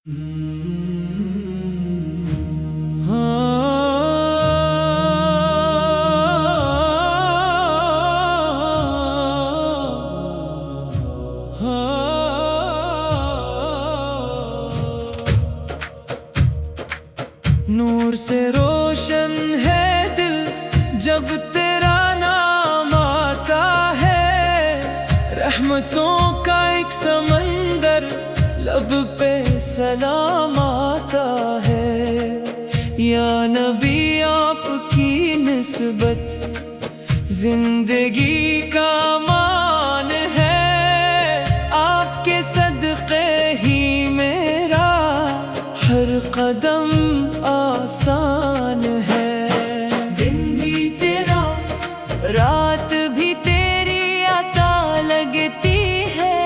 نور سے روشن ہے دل جب تیرا نام آتا ہے، رحمتوں کا ایک سمندر لب پہ سلام آتا ہے۔ یا نبی آپ کی نسبت زندگی کا مان ہے، آپ کے صدقے ہی میرا ہر قدم آسان ہے۔ دن بھی تیرا رات بھی تیری عطا لگتی ہے،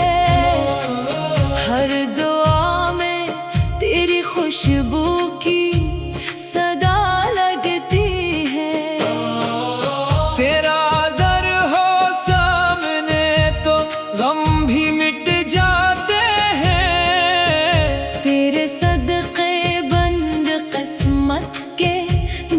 ہر دعا میں تیری خوشبو کی صدا لگتی ہے۔ تیرا در ہو سامنے تو غم بھی مٹ جاتے ہیں، تیرے صدقے بند قسمت کے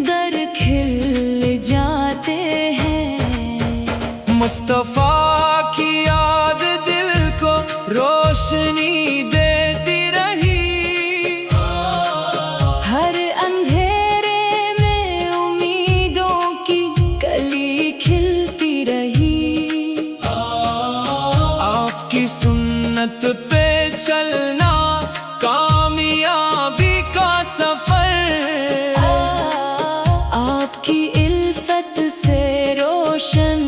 در کھل جاتے ہیں۔ مصطفیٰ کی یاد دل کو روشنی دیتی رہی، ہر اندھیرے میں امیدوں کی کلی کھلتی رہی۔ آپ کی سنت پہ چلنا کامیابی کا سفر، آپ کی الفت سے روشن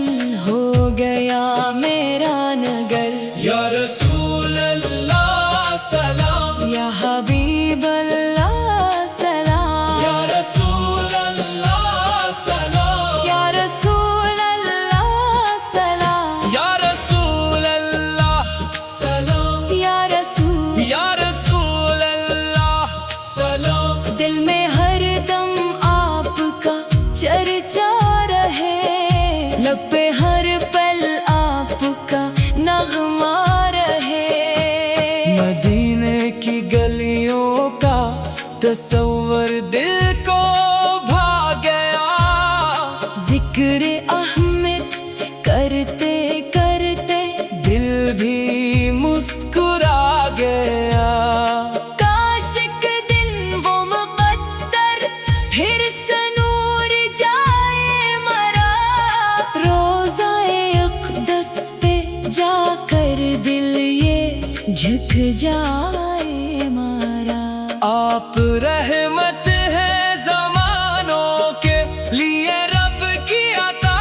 ہو گیا میرا نگر۔ یا رسول اللہ سلام، یا حبیب اللہ سلام، یا رسول اللہ سلام، یا رسول اللہ سلام، یا رسول اللہ سلام، یا رسول اللہ سلام۔ دل میں ہر دم آپ کا چرچا رہے، لب پہ ہر پل آپ کا نغمہ رہے۔ مدینے کی گلیوں کا تصور دل کو بھا گیا، ذکر احمد کرتے کرتے دل بھی مسکرا گیا۔ کاش ایک دن وہ مقدر پھر سنور جائے مرا، روضہ اقدس پہ جا کر دل یہ جھک جائے مارا۔ آپ رحمت ہے زمانوں کے لیے رب کی عطا،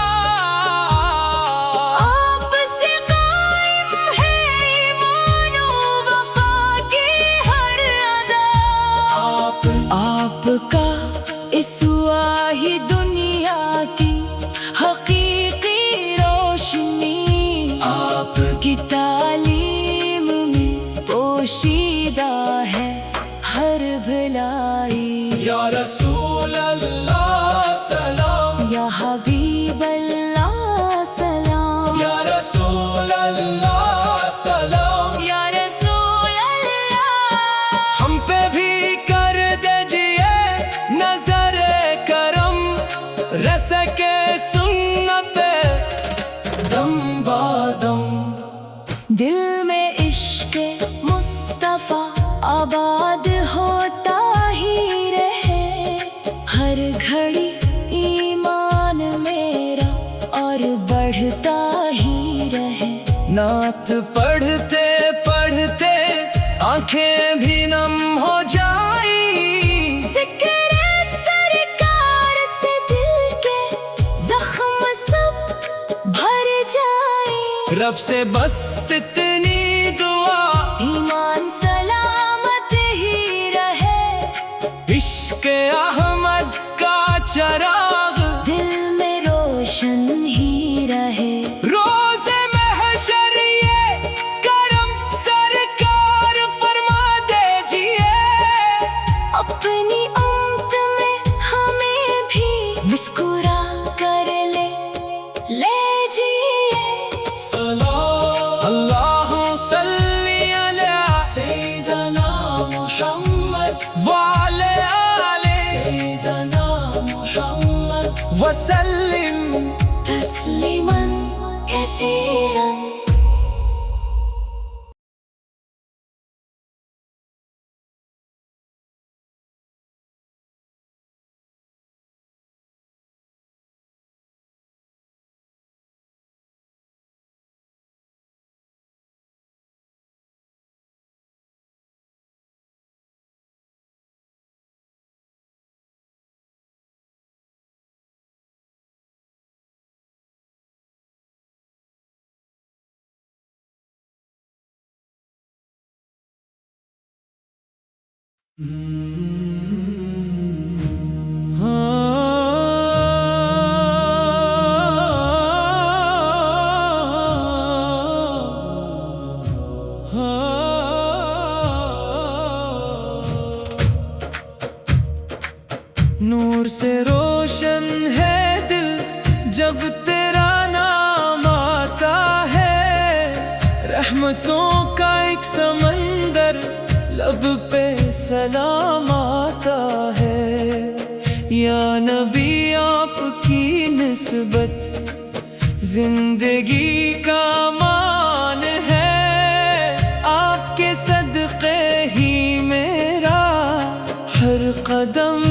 آپ سے قائم ہے ایمان و وفا کی ہر ادا، آپ کا اس واحی دنیا کی حقیقی روشنی، آپ کی تعلیم میں پوشیدہ ہے ہر بھلائی۔ یا رسول اللہ سلام، یا حبیب اللہ سلام، یا رسول اللہ سلام۔ یا رسول اللہ۔ ہم پہ بھی کر دیجئے نظر کرم، رس کے سنت دم بادم، دل میں عشق مصطفیٰ آباد ہوتا ہی رہے، ہر گھڑی ایمان میرا اور بڑھتا ہی رہے۔ نعت پڑھتے پڑھتے آنکھیں بھی نم ہو جائیں، ذکر سرکار سے دل کے زخم سب بھر جائیں، رب سے بس اتنی دعا، ایمان سلامت ہی رہے، عشق احمد کا چراغ دل میں روشن ہی رہے۔ روز محشر یہ کرم سرکار فرما دیجئے، اپنی امت میں ہمیں بھی مسکرا کر لے جیے۔ سلام اللہ صلی علی نور سے روشن ہے دل جب تیرا نام آتا ہے، رحمتوں کا ایک سمندر لب پہ سلام آتا ہے۔ یا نبی آپ کی نسبت زندگی کا مان ہے، آپ کے صدقے ہی میرا ہر قدم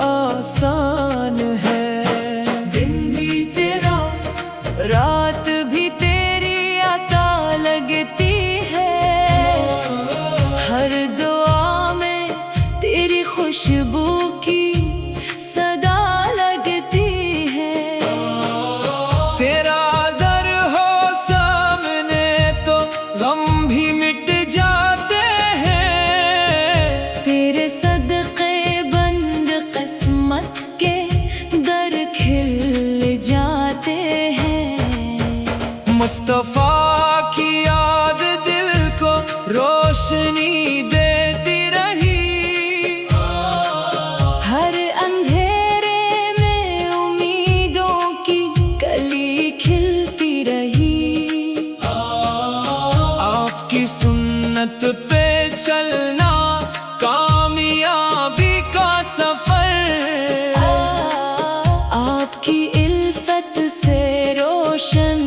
آسان ہے۔ دن بھی تیرا رات بھی تیری عطا لگتی ہے، ہر دعا میں تیری خوشبو کی صدا لگتی ہے۔ تیرا در ہو سامنے تو غم بھی مٹ جاتے ہیں، تیرے صدقے بند قسمت کے در کھل جاتے ہیں۔ مصطفیٰ کی یاد دل کو روشنی دیتی رہی، ہر اندھیرے میں امیدوں کی کلی کھلتی رہی۔ آپ کی سنت پہ چلنا کامیابی کا سفر، آپ کی الفت سے روشن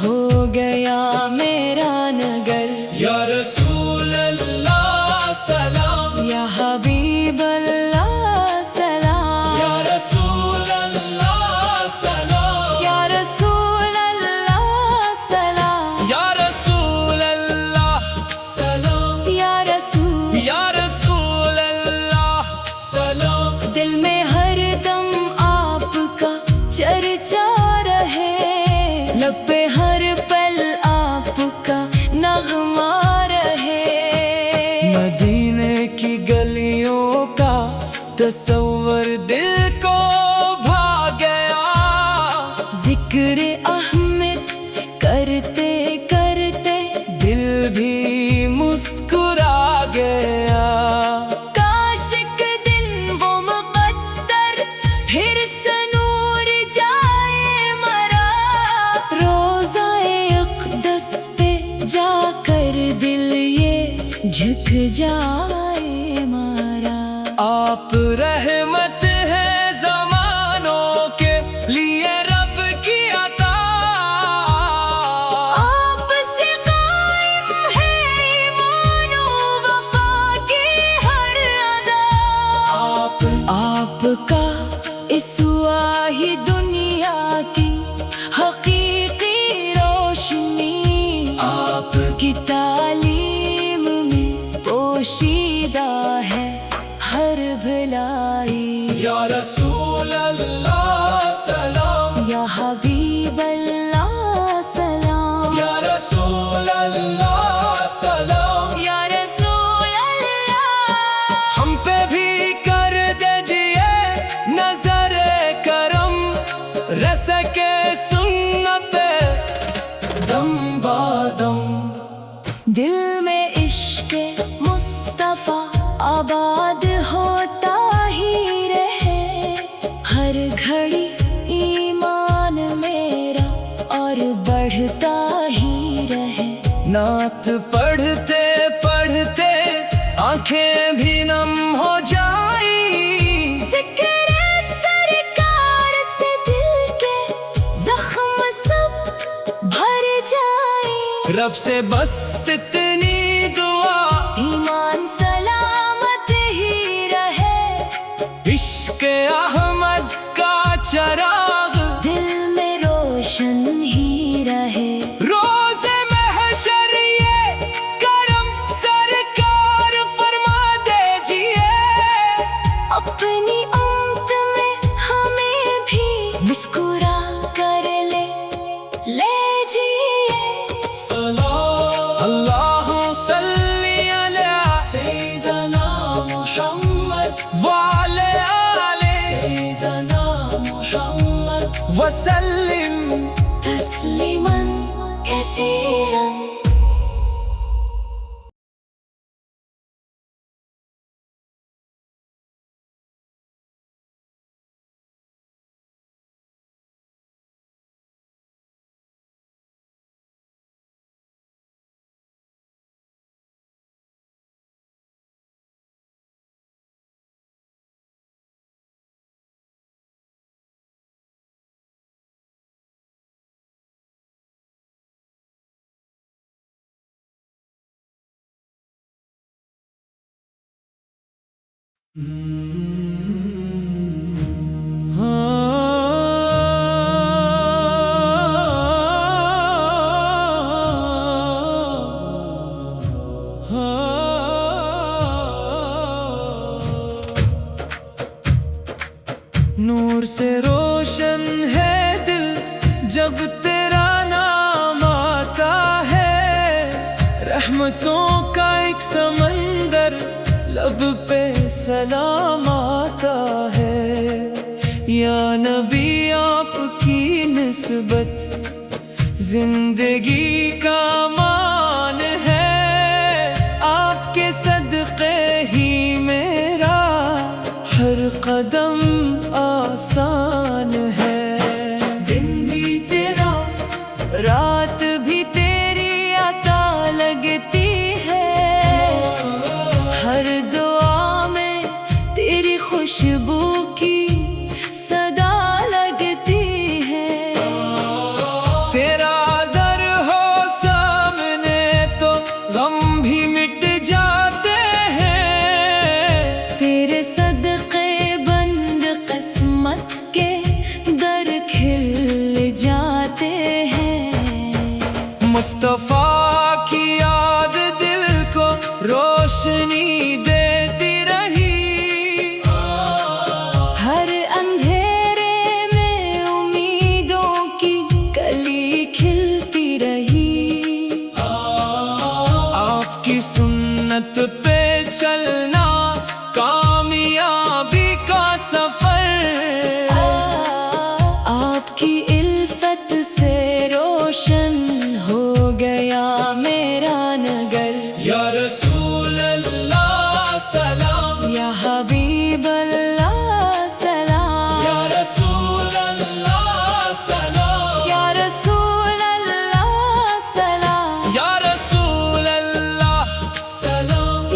ہو گیا میرا نگر۔ یا رسول اللہ سلام، یا حبیب اللہ سلام، یا رسول اللہ سلام، یا رسول اللہ سلام، یا رسول اللہ سلام، یا رسول اللہ سلام۔ دل میں ہر دم آپ کا چرچا رہے، لب پہ ہر پل آپ کا نغمہ رہے۔ مدینے کی گلیوں کا تصور دل کو بھا گیا، ذکر احمد کرتے کرتے دل بھی مسکرا گیا۔ کاش ایک دن وہ مقدر پھر سنور جائے مرا، روضہ اقدس پہ جا کر دل یہ جھک جائے مارا۔ آپ رحمت ہے زمانوں کے لیے رب کی عطا، آپ سے قائم ہے ایمان و وفا کی ہر ادا، آپ کا اسوا ہی دنیا کی حقیقی روشنی، آپ کی تعلیم میں پوشیدہ ہے ہر بھلائی۔ یا رسول اللہ سلام، یا حبیب اللہ سلام، یا رسول اللہ سلام۔ یا رسول اللہ، ہم پہ بھی کر دیجئے نظر کرم، رس کے سنت دم بادم۔ دل میں عشق مصطفیٰ آباد ہوتا ہی رہے، ہر گھڑی ایمان میرا اور بڑھتا ہی رہے۔ نعت پڑھتے پڑھتے آنکھیں بھی نم ہو جائیں، ذکر سرکار سے دل کے زخم سب بھر جائیں، رب سے بس اتنی دعا، ایمان سلامت ہی رہے، عشق احمد کا چراغ دل میں روشن ہی رہے۔ روز محشر یہ کرم سرکار فرما دیجئے، اپنی امت میں ہمیں بھی مسکرا کر لے جیے۔ سلام اللہ وسلم تسليما كثيرا. نور سے روشن ہے دل جب تیرا نام آتا ہے، رحمتوں کا ایک سمندر لب پہ سلام آتا ہے. یا نبی آپ کی نسبت زندگی کا مان ہے، آپ کے صدقے ہی میرا ہر قدم آسان ہے. دن بھی تیرا رات بھی تیری عطا لگتی ہے، ہر دعا میں تیری خوشبو کی صدا لگتی ہے. تیرا در ہو سامنے تو غم بھی مٹ جاتے ہیں، تیرے صدقے بند قسمت کے در کھل جاتے ہیں. مصطفیٰ کی یاد دل کو روشنی دیتی رہی، ہر اندھیرے میں امیدوں کی کلی کھلتی رہی. آپ کی سنت پہ چلنا کامیابی کا سفر، آپ کی الفت سے روشن ہو گیا میرا نگر. یا رسول اللہ سلام، یا حبیب اللہ سلام، یا رسول اللہ سلام، یا رسول اللہ سلام، یا رسول اللہ سلام،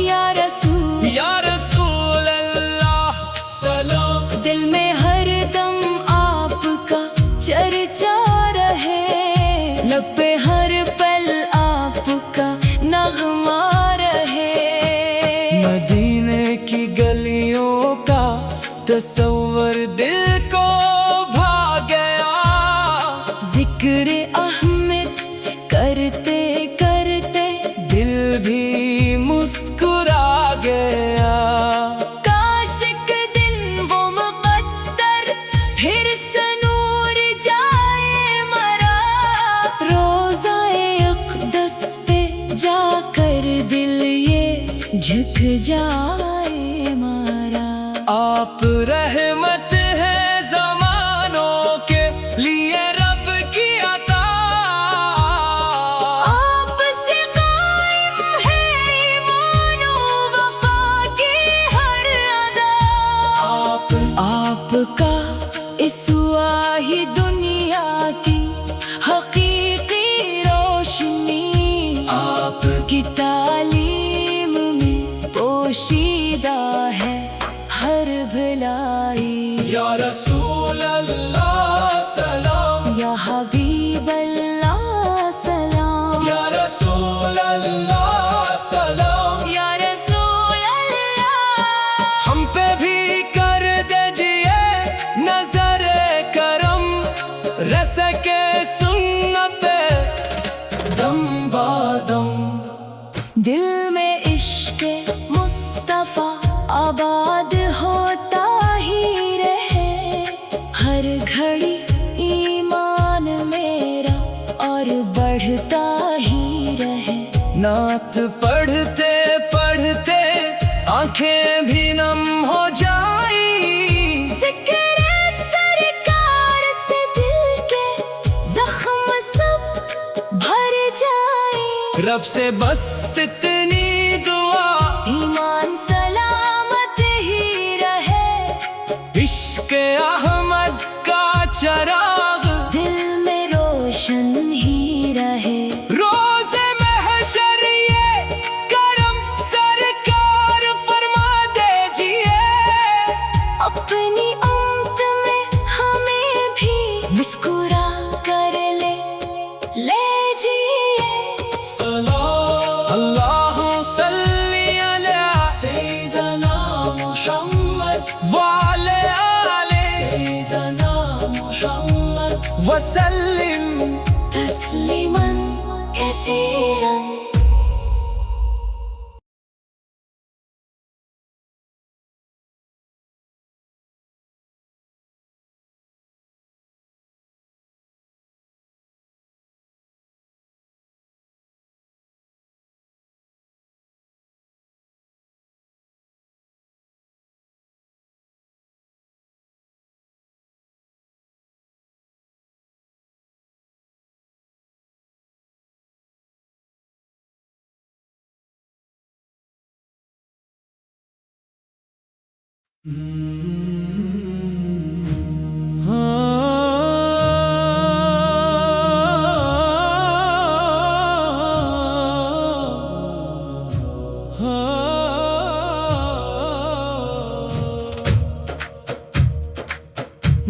یا رسول اللہ سلام. دل میں ہر دم آپ کا چرچا رہے، لب پہ ہر پل آپ کا نغمہ رہے. مدینے کی گلیوں کا تصور دل کو بھا گیا، ذکر احمد کرتے کرتے دل بھی مسکرا گیا. کاش ایک دن وہ مقدر پھر سنور جائے مرا، روضۂ اقدس پہ جا کر دل یہ جھک جائے مارا. آپ رحمت ہے زمانوں کے لیے رب کی عطا، آپ سے قائم ہے ایمان و وفا کی ہر ادا. آپ کا اس واہی دنیا کی حقیقی روشنی، آپ کی تعلیم میں پوشیدہ ہے ہر بھلائی. یا رسول اللہ سلام، یا حبیب اللہ سلام، یا رسول اللہ سلام. یا رسول اللہ. ہم پہ بھی کر دیجئے نظر کرم، رس کے سنت دم بادم. دل میں عشق مصطفیٰ آباد ہوتا ہی رہے، ہر گھڑی ایمان میرا اور بڑھتا ہی رہے. نعت پڑھتے پڑھتے آنکھیں بھی نم ہو جائیں، ذکر سرکار سے دل رب سے بس اتنی دعا، ایمان سلامت ہی رہے، عشق احمد کا چراغ دل میں روشن ہی رہے۔ روز محشر یہ کرم سرکار فرما دیجئے، اپنی امت میں ہمیں بھی مسکرا کر لے جیے۔ اللہ صلی علی سیدنا محمد وعلی آلہ سیدنا محمد وسلم تسلیما کثیرا۔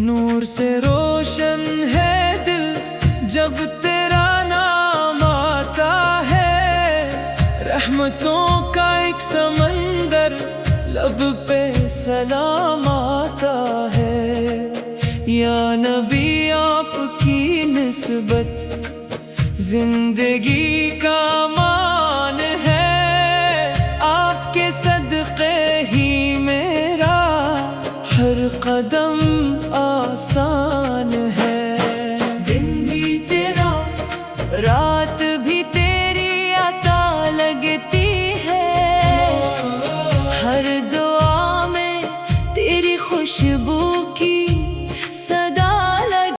نور سے روشن ہے دل جب تیرا نام آتا ہے، رحمتوں کا ایک سمندر لب پہ سلام آتا ہے۔ یا نبی آپ کی نسبت زندگی کا مان ہے، آپ کے صدقے ہی میرا ہر قدم آسان ہے۔ دن بھی تیرا رات بھی تیری عطا لگتی ہے، ہر دعا میں تیری خوشبو